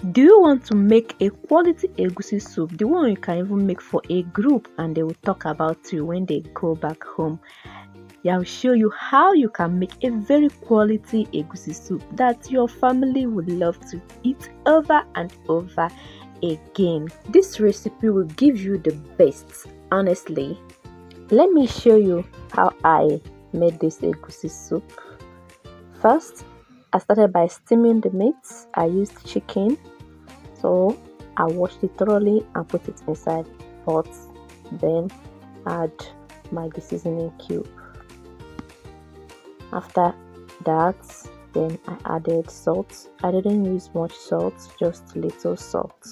Do you want to make a quality egusi soup, the one you can even make for a group and they will talk about you when they go back home? Yeah, I'll show you how you can make a very quality egusi soup that your family would love to eat over and over again. This recipe will give you the best, honestly. Let me show you how I made this egusi soup. First, I started by steaming the meat. I used chicken, so I washed it thoroughly and put it inside pot. Then add Maggi seasoning cube. After that, then I added salt. I didn't use much salt, just little salt.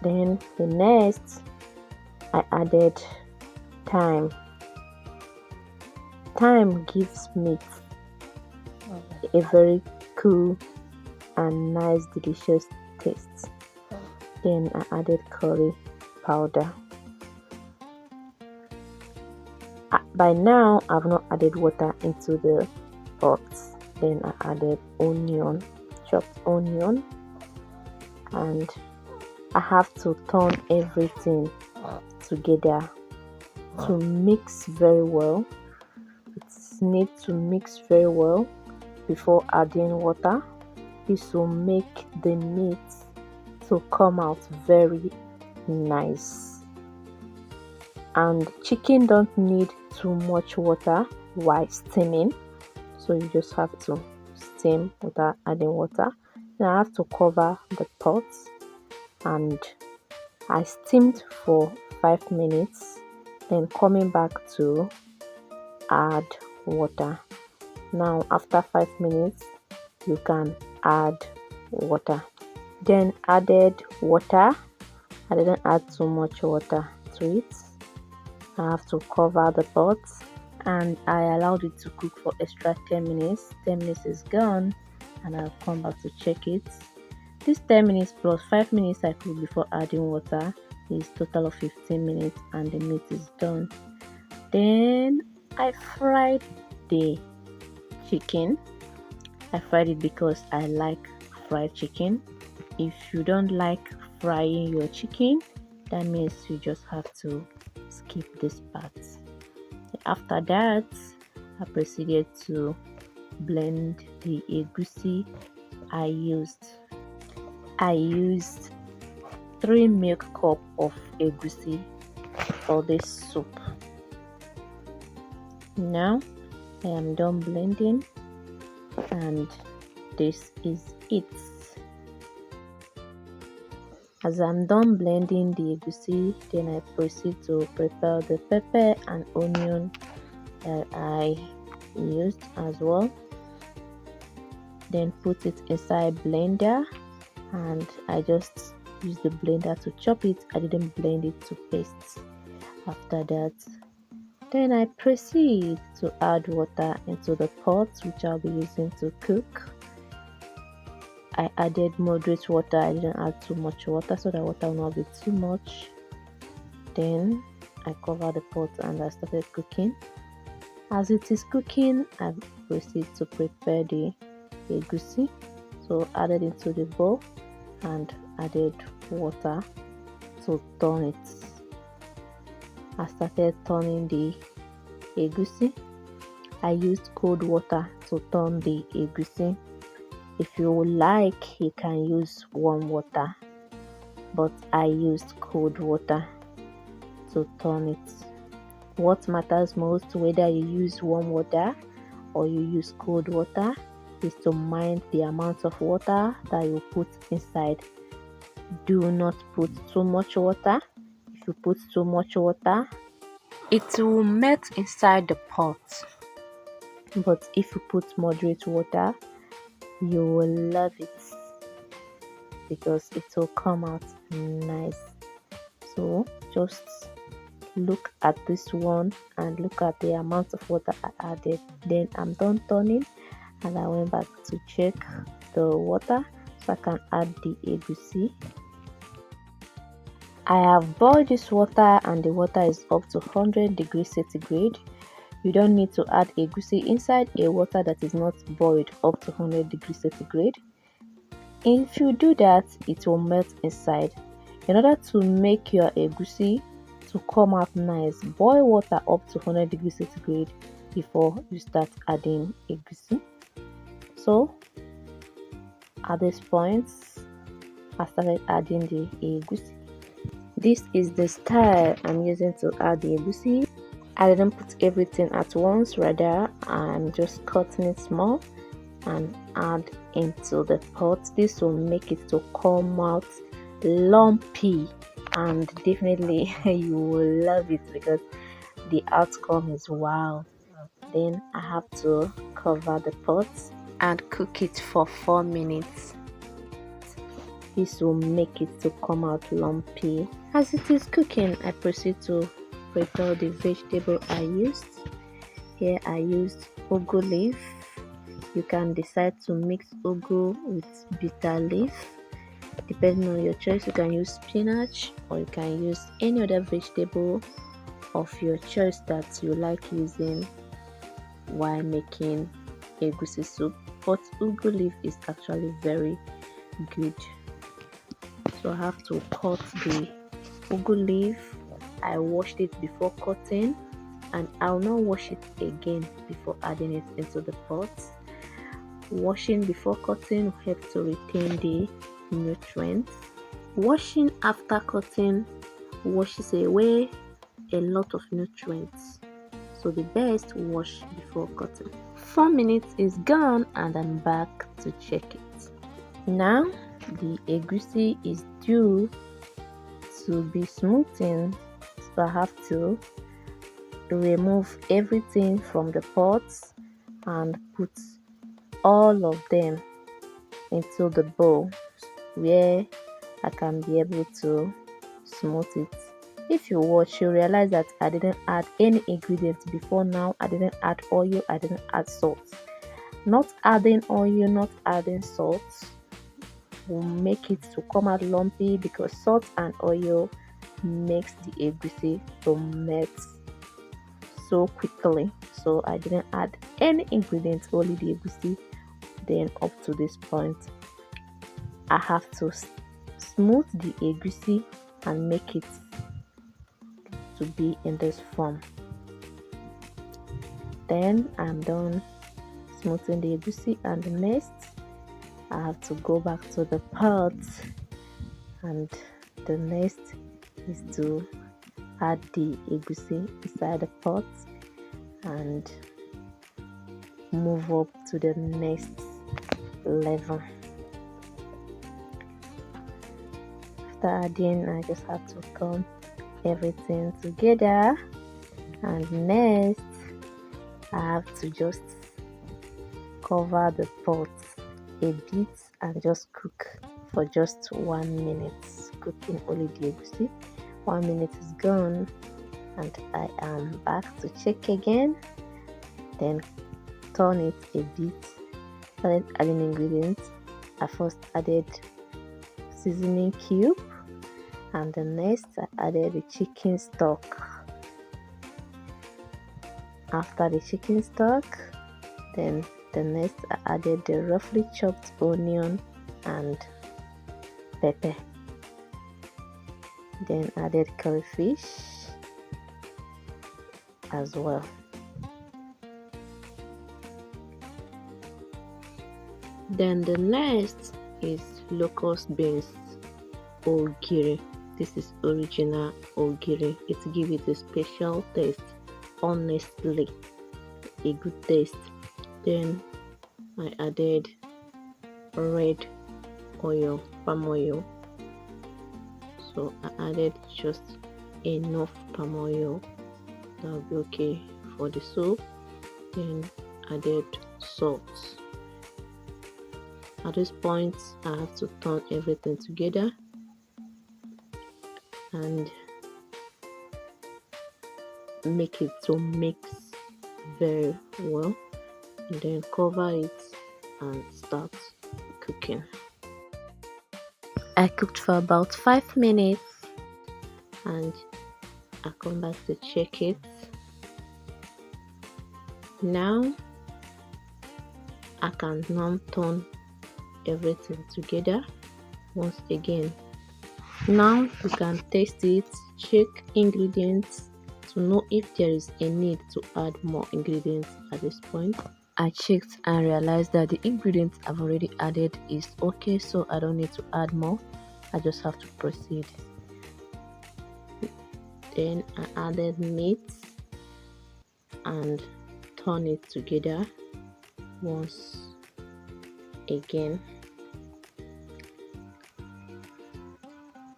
Then the next, I added thyme. Thyme gives meat a very cool and nice delicious taste. Then I added curry powder. By now I've not added water into the pot. Then I added onion, chopped onion, and I have to turn everything together to mix very well. It needs to mix very well before adding water. This will make the meat to come out very nice. And chicken don't need too much water while steaming, so you just have to steam without adding water. Then I have to cover the pot and I steamed for 5 minutes, then coming back to add water. Now after 5 minutes you can add water. Then added water. I didn't add too much water to it. I have to cover the pot and I allowed it to cook for extra 10 minutes. 10 minutes is gone and I'll come back to check it. This 10 minutes plus 5 minutes I cooked before adding water is total of 15 minutes and the meat is done. Then I fried the chicken. I fried it because I like fried chicken. If you don't like frying your chicken, that means you just have to skip this part. After that, I proceeded to blend the egusi. I used 3 milk cups of egusi for this soup. Now I am done blending and this is it. As I'm done blending the egusi, then I proceed to prepare the pepper and onion that I used as well. Then put it inside blender and I just use the blender to chop it. I didn't blend it to paste. After that, then I proceed to add water into the pot which I'll be using to cook. I added moderate water. I didn't add too much water so the water will not be too much. Then I covered the pot and I started cooking. As it is cooking, I proceed to prepare the egusi. So added into the bowl and added water to turn it. I started turning the egusi. I used cold water to turn the egusi. If you would like, you can use warm water, but I used cold water to turn it. What matters most, whether you use warm water or you use cold water, is to mind the amount of water that you put inside. Do not put too much water. If you put too much water, it will melt inside the pot. But if you put moderate water, you will love it because it will come out nice. So just look at this one and look at the amount of water I added. Then I'm done turning and I went back to check the water so I can add the egusi. I have boiled this water and the water is up to 100 degrees centigrade. You don't need to add egusi inside a water that is not boiled up to 100 degrees centigrade. If you do that, it will melt inside. In order to make your egusi to come out nice, boil water up to 100 degrees centigrade before you start adding egusi. So at this point, I started adding the egusi. This is the style I'm using to add the egusi. I didn't put everything at once, rather I'm just cutting it small and add into the pot. This will make it to come out lumpy, and definitely you will love it because the outcome is wow. Then I have to cover the pot and cook it for 4 minutes. This will make it to come out lumpy. As it is cooking, I proceed to prepare the vegetable I used. Here I used ugu leaf. You can decide to mix ugu with bitter leaf. Depending on your choice, you can use spinach or you can use any other vegetable of your choice that you like using while making egusi soup. But ugu leaf is actually very good. So I have to cut the ugu leaf. I washed it before cutting, and I'll not wash it again before adding it into the pot. Washing before cutting will help to retain the nutrients. Washing after cutting washes away a lot of nutrients, so the best wash before cutting. 4 minutes is gone and I'm back to check it. Now the egusi is due to be smoothing, so I have to remove everything from the pot and put all of them into the bowl where I can be able to smooth it. If you watch, you realize that I didn't add any ingredients before now. I didn't add oil, I didn't add salt. Not adding oil, not adding salt will make it to come out lumpy because salt and oil makes the egusi to melt so quickly. So I didn't add any ingredients, only the egusi. Then up to this point, I have to smooth the egusi and make it to be in this form. Then I'm done smoothing the egusi, and next I have to go back to the pot, and the next is to add the egusi inside the pot and move up to the next level. After adding, I just have to come everything together, and next I have to just cover the pot a bit and just cook for just 1 minute, cooking only the egusi. 1 minute is gone and I am back to check again. Then turn it a bit, started adding ingredients. I first added seasoning cube, and the next I added the chicken stock. After the chicken stock, then the next I added the roughly chopped onion and pepper. Then added crayfish as well. Then the next is locust beans ogiri. This is original ogiri. It gives it a special taste, honestly, a good taste. Then I added red oil, palm oil. So I added just enough palm oil that will be okay for the soup. Then added salt. At this point, I have to turn everything together and make it to mix very well, and then cover it and start cooking. I cooked for about 5 minutes and I come back to check it. Now I can now turn everything together once again. Now you can taste it, check ingredients to know if there is a need to add more ingredients at this point. I checked and realized that the ingredients I've already added is okay, so I don't need to add more. I just have to proceed. Then I added meat and turn it together once again.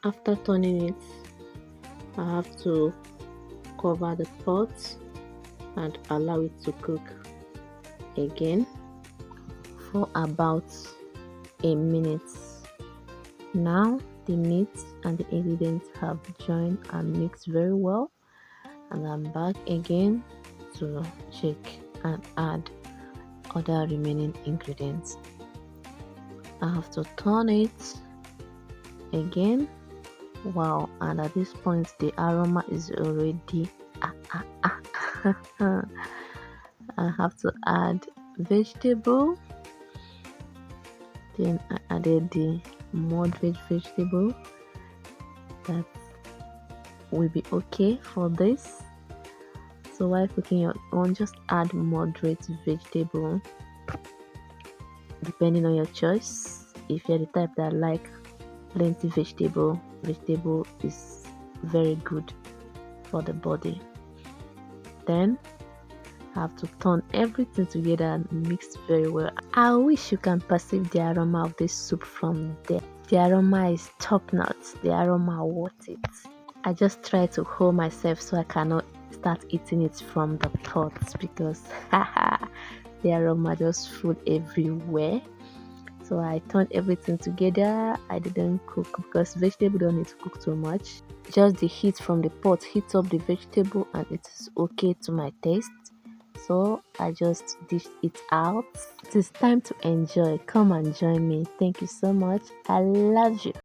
After turning it, I have to cover the pot and allow it to cook again for about a minute. Now the meat and the ingredients have joined and mixed very well, and I'm back again to check and add other remaining ingredients. I have to turn it again. Wow, and at this point the aroma is already I have to add vegetable. Then I added the moderate vegetable. That will be okay for this. So while cooking your own, just add moderate vegetable depending on your choice. If you're the type that like plenty vegetable is very good for the body. Then I have to turn everything together and mix very well. I wish you can perceive the aroma of this soup from there. The aroma is top notch. The aroma worth it. I just try to hold myself so I cannot start eating it from the pot because the aroma just full everywhere. So I turned everything together. I didn't cook because vegetable don't need to cook too much. Just the heat from the pot heats up the vegetable and it is okay to my taste. So I just dished it out. It is time to enjoy. Come and join me. Thank you so much. I love you.